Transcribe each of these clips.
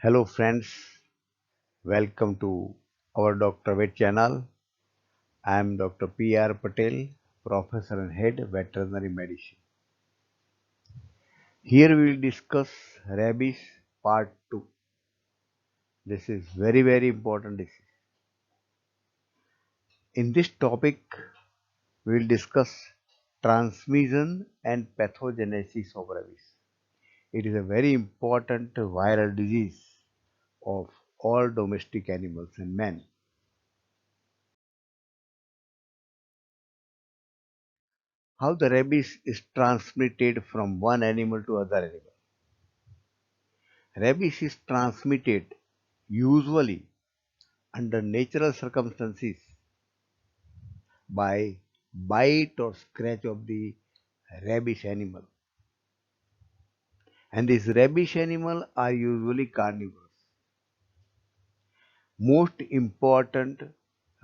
Hello friends, welcome to our Dr. Vet channel. I am Dr. P.R. Patel, Professor and Head Veterinary Medicine. Here we will discuss rabies part 2. This is very important disease. In this topic, we will discuss transmission and pathogenesis of rabies. It is a very important viral disease of all domestic animals and men. How the rabies is transmitted from one animal to other animal. Rabies is transmitted usually under natural circumstances by bite or scratch of the rabies animal. And these rabies animal are usually carnivores. Most important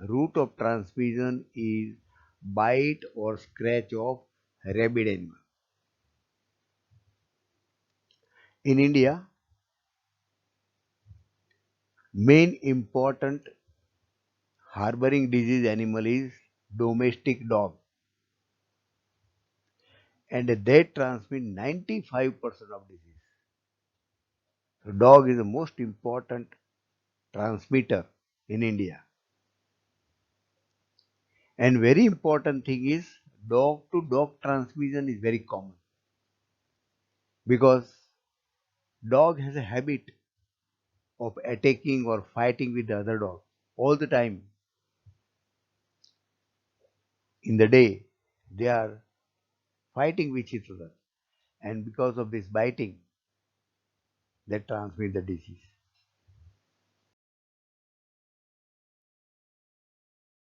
route of transmission is bite or scratch of rabid animal. In India, main important harboring disease animal is domestic dog, and they transmit 95% of disease. So dog is the most important transmitter in India. And very important thing is dog to dog transmission is very common because dog has a habit of attacking or fighting with the other dog all the time. In the day, they are fighting with each other, and because of this biting, they transmit the disease.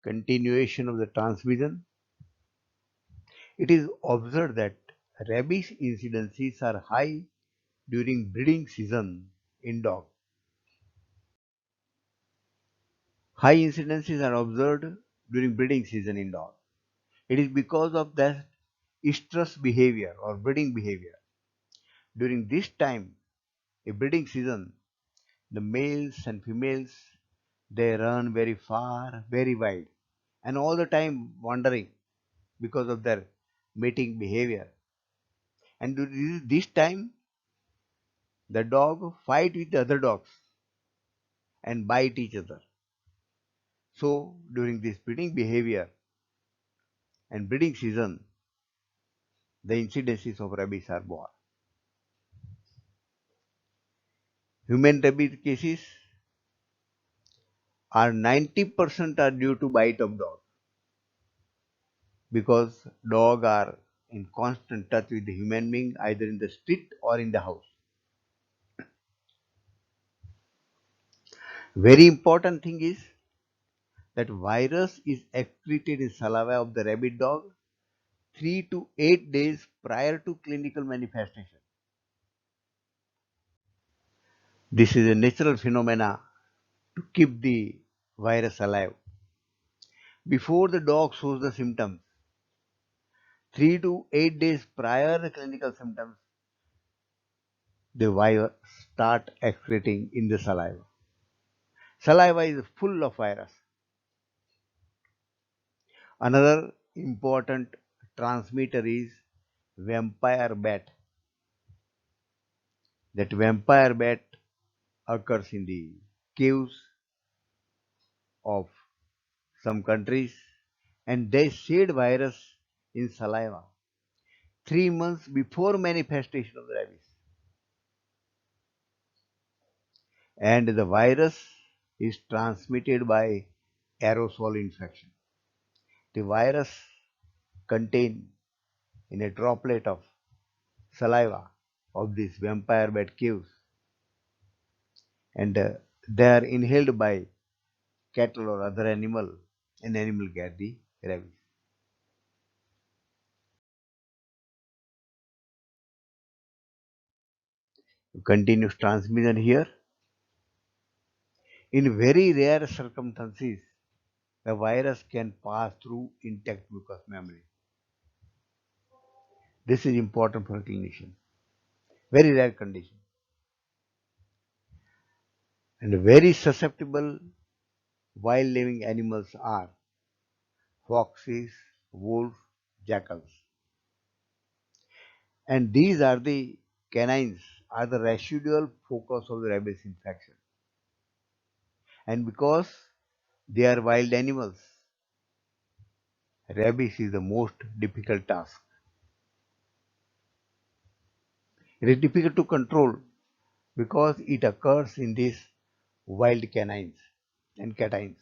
Continuation of the transmission. It is observed that rabies incidences are high during breeding season in dog. High incidences are observed during breeding season in dog. It is because of that estrus behavior or breeding behavior. During this time, a breeding season, the males and females they run very far, very wide, and all the time wandering because of their mating behavior. And during this time, the dog fight with the other dogs and bite each other. So during this breeding behavior and breeding season, the incidences of rabies are more. Human rabies cases are 90% are due to bite of dog because dog are in constant touch with the human being either in the street or in the house. Very important thing is that virus is excreted in saliva of the rabid dog 3 to 8 days prior to clinical manifestation. This is a natural phenomena to keep the virus alive. Before the dog shows the symptoms, 3 to 8 days prior the clinical symptoms, the virus start excreting in the saliva. Saliva is full of virus. Another important transmitter is vampire bat. That vampire bat occurs in the caves of some countries and they shed virus in saliva 3 months before manifestation of the rabies. And the virus is transmitted by aerosol infection. The virus contained in a droplet of saliva of these vampire bat caves and they are inhaled by cattle or other animal and animal get the rabies. Continuous transmission here. In very rare circumstances, the virus can pass through intact mucous membrane. This is important for a clinician. Very rare condition. And very susceptible wild living animals are foxes, wolves, jackals. And these are the canines are the residual focus of the rabies infection. And because they are wild animals, rabies is the most difficult task. It is difficult to control because it occurs in these wild canines and catines.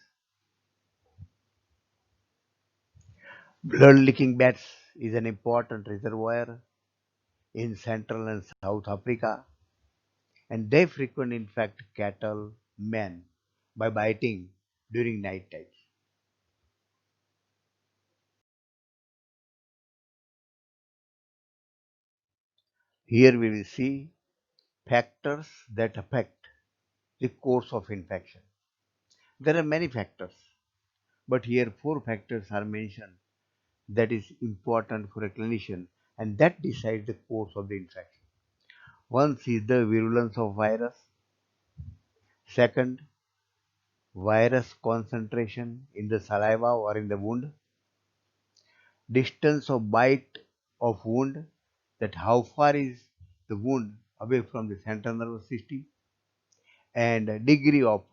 Blood-licking bats is an important reservoir in Central and South Africa, and they frequently infect cattle, men by biting during night times. Here we will see factors that affect the course of infection. There are many factors, but here four factors are mentioned that is important for a clinician and that decides the course of the infection. One is the virulence of virus. Second, virus concentration in the saliva or in the wound. Distance of bite of wound, that how far is the wound away from the central nervous system, and degree of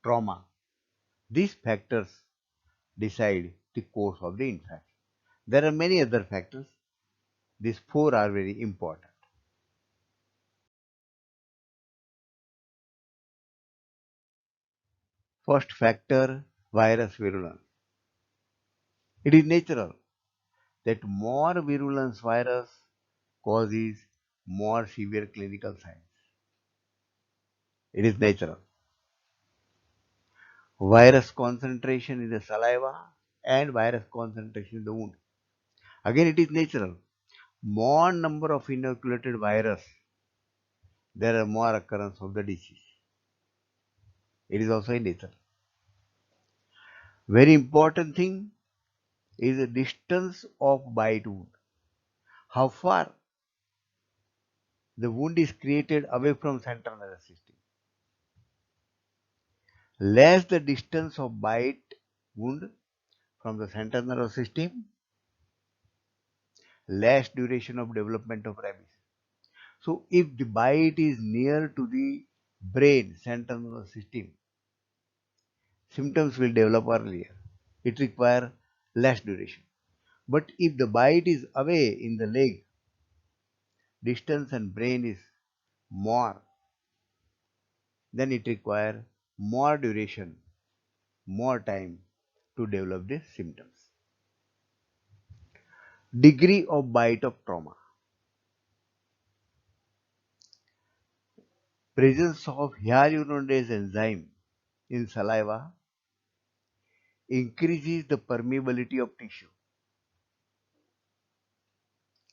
trauma. These factors decide the course of the infection. There are many other factors. These four are very important. First factor, virus virulence. It is natural that more virulence virus causes more severe clinical signs. It is natural. Virus concentration in the saliva and virus concentration in the wound. Again, it is natural. More number of inoculated virus, there are more occurrence of the disease. It is also in nature. Very important thing is the distance of bite wound. How far the wound is created away from central nervous system. Less the distance of bite wound from the central nervous system, less duration of development of rabies. So if the bite is near to the brain, central nervous system, symptoms will develop earlier. It requires less duration. But if the bite is away in the leg, distance and brain is more, then it requires more duration, more time to develop the symptoms. Degree of bite of trauma. Presence of hyaluronidase enzyme in saliva increases the permeability of tissue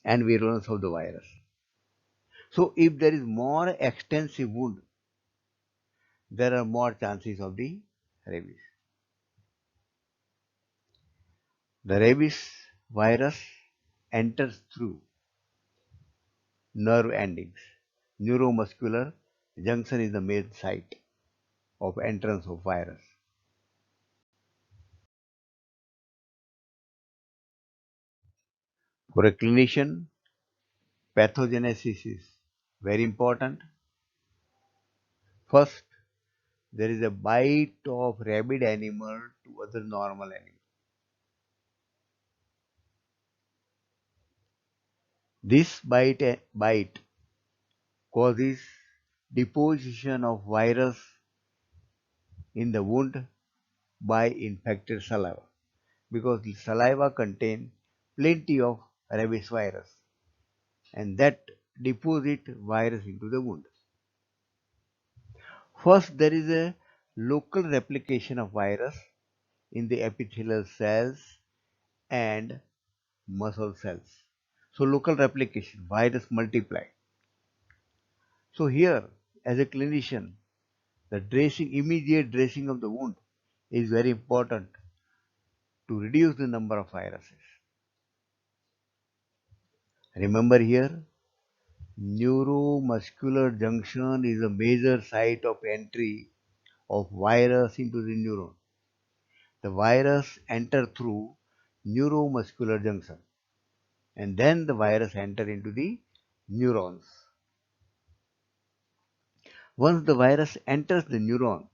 and virulence of the virus. So if there is more extensive wound, there are more chances of the rabies. The rabies virus enters through nerve endings. Neuromuscular junction is the main site of entrance of virus. For a clinician, pathogenesis is very important. First, there is a bite of rabid animal to other normal animal. This bite causes deposition of virus in the wound by infected saliva because the saliva contains plenty of rabies virus and that deposit virus into the wound. First, there is a local replication of virus in the epithelial cells and muscle cells. So local replication, virus multiply. So here, as a clinician, the dressing, immediate dressing of the wound is very important to reduce the number of viruses. Remember here, neuromuscular junction is a major site of entry of virus into the neuron. The virus enter through neuromuscular junction, and then the virus enter into the neurons. Once the virus enters the neuron,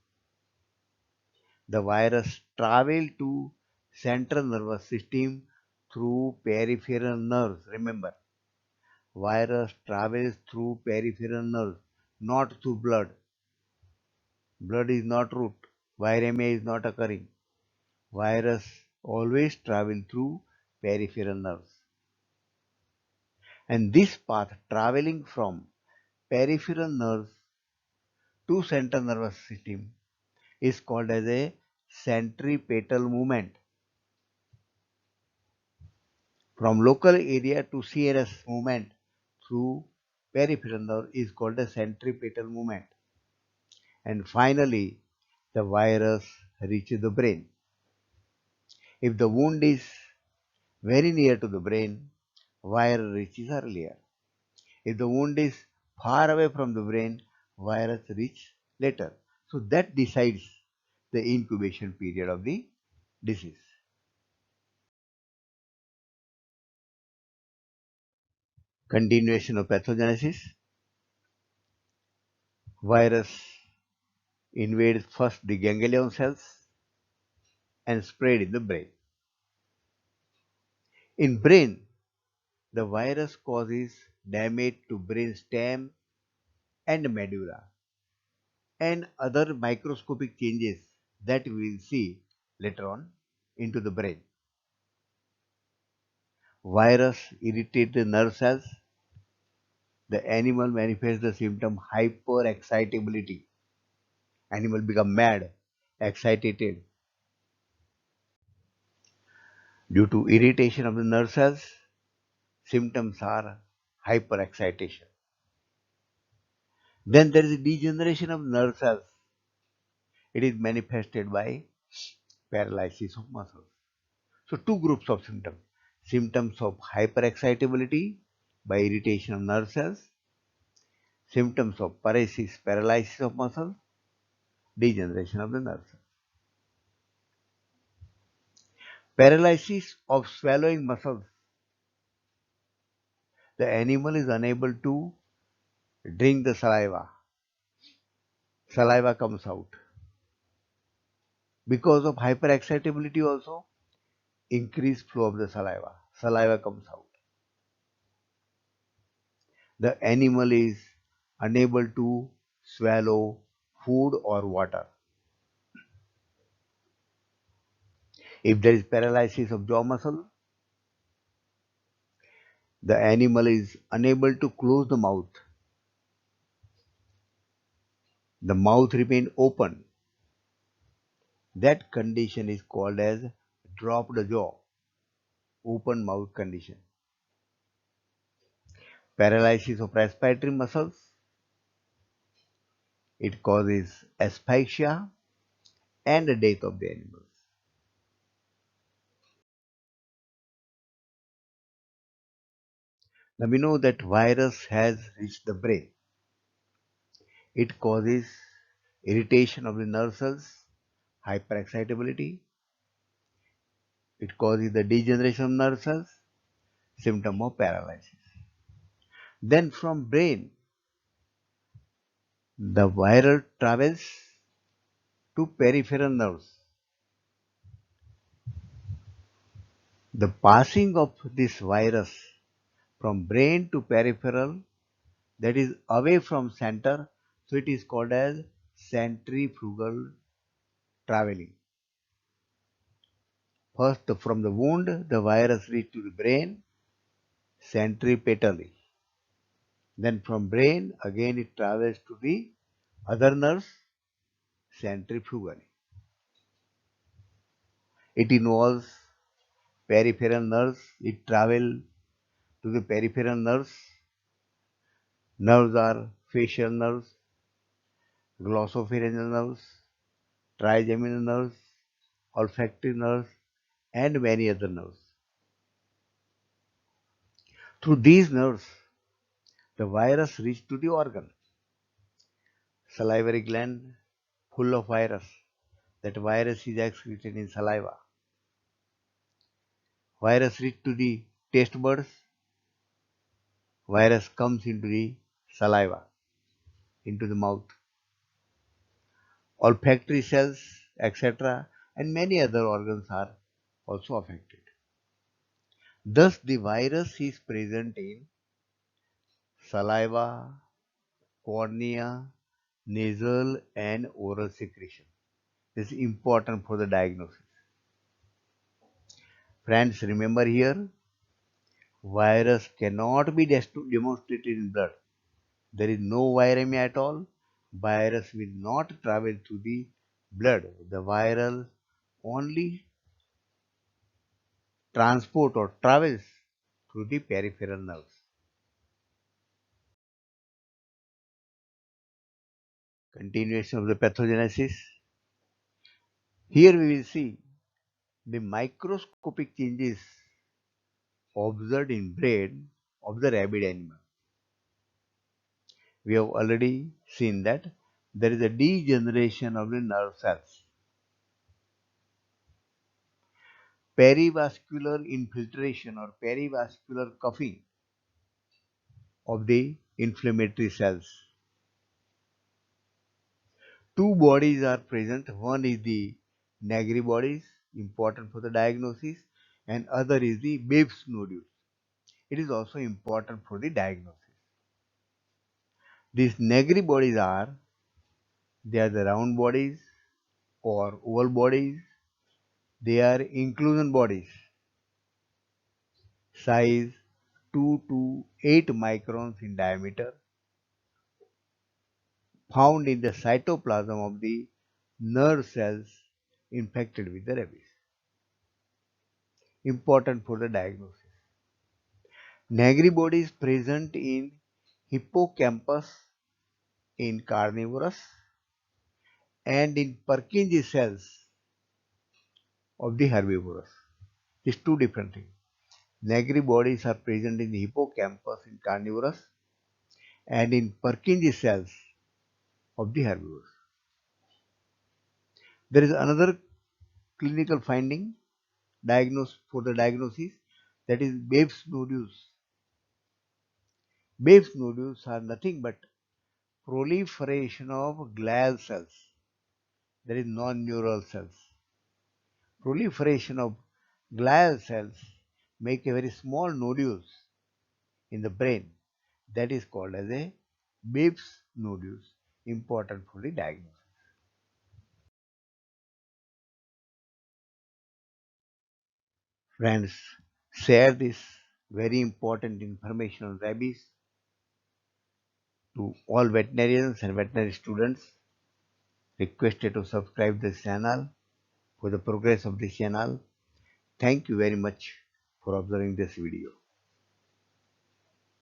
the virus travel to central nervous system through peripheral nerves. Remember, virus travels through peripheral nerves, not through blood. Blood is not root. Viremia is not occurring. Virus always travel through peripheral nerves. And this path traveling from peripheral nerves to central nervous system is called as a centripetal movement. From local area to CNS movement through peripheral nerve is called a centripetal movement. And finally, the virus reaches the brain. If the wound is very near to the brain, virus reaches earlier. If the wound is far away from the brain, virus reaches later. So that decides the incubation period of the disease. Continuation of pathogenesis. Virus invades first the ganglion cells and spread in the brain. In brain, the virus causes damage to brain stem and medulla and other microscopic changes that we will see later on into the brain. Virus irritate the nerve cells. The animal manifests the symptom hyperexcitability. Animal become mad, excited due to irritation of the nerve cells. Symptoms are hyperexcitation. Then there is degeneration of nerve cells. It is manifested by paralysis of muscles. So two groups of symptoms. Symptoms of hyperexcitability by irritation of nerve cells. Symptoms of paresis, paralysis of muscle, degeneration of the nerve cells. Paralysis of swallowing muscles. The animal is unable to drink the saliva. Saliva comes out. Because of hyperexcitability also, increased flow of the saliva. Saliva comes out. The animal is unable to swallow food or water. If there is paralysis of jaw muscle, the animal is unable to close the mouth. The mouth remains open. That condition is called as dropped jaw, open mouth condition. Paralysis of respiratory muscles, it causes asphyxia and the death of the animals. Now we know that virus has reached the brain. It causes irritation of the nerve cells, hyperexcitability. It causes the degeneration of nerve cells, symptom of paralysis. Then from brain, the viral travels to peripheral nerves. The passing of this virus from brain to peripheral, that is away from center, so it is called as centrifugal traveling. First, from the wound, the virus reaches to the brain centripetally. Then from brain, again it travels to the other nerves centrifugally. It involves peripheral nerves. It travels to the peripheral nerves. Nerves are facial nerves, glossopharyngeal nerves, trigeminal nerves, olfactory nerves, and many other nerves. Through these nerves, the virus reaches to the organ, salivary gland, full of virus. That virus is excreted in saliva. Virus reach to the taste buds. Virus comes into the saliva, into the mouth. Olfactory cells, etc., and many other organs are also affected. Thus, the virus is present in saliva, cornea, nasal, and oral secretion. This is important for the diagnosis. Friends, remember here, virus cannot be demonstrated in blood. There is no viremia at all. Virus will not travel through the blood. The viral only transport or travels through the peripheral nerves. Continuation of the pathogenesis. Here we will see the microscopic changes observed in brain of the rabid animal. We have already seen that there is a degeneration of the nerve cells. Perivascular infiltration or perivascular cuffing of the inflammatory cells. Two bodies are present. One is the Negri bodies, important for the diagnosis, and other is the Babes nodules. It is also important for the diagnosis. These Negri bodies they are the round bodies or oval bodies. They are inclusion bodies, size 2 to 8 microns in diameter, found in the cytoplasm of the nerve cells infected with the rabies. Important for the diagnosis. Negri body is present in hippocampus in carnivorous and in Purkinje cells of the herbivorous. These two different things. Negri bodies are present in the hippocampus in carnivorous and in Purkinje cells of the herbivores. There is another clinical finding for the diagnosis, that is Babes nodules. Babes nodules are nothing but proliferation of glial cells, that is non-neural cells. Proliferation of glial cells make a very small nodules in the brain, that is called as a Babes nodules, important for the diagnosis. Friends, share this very important information on rabies to all veterinarians and veterinary students. Requested to subscribe this channel for the progress of this channel. Thank you very much for observing this video.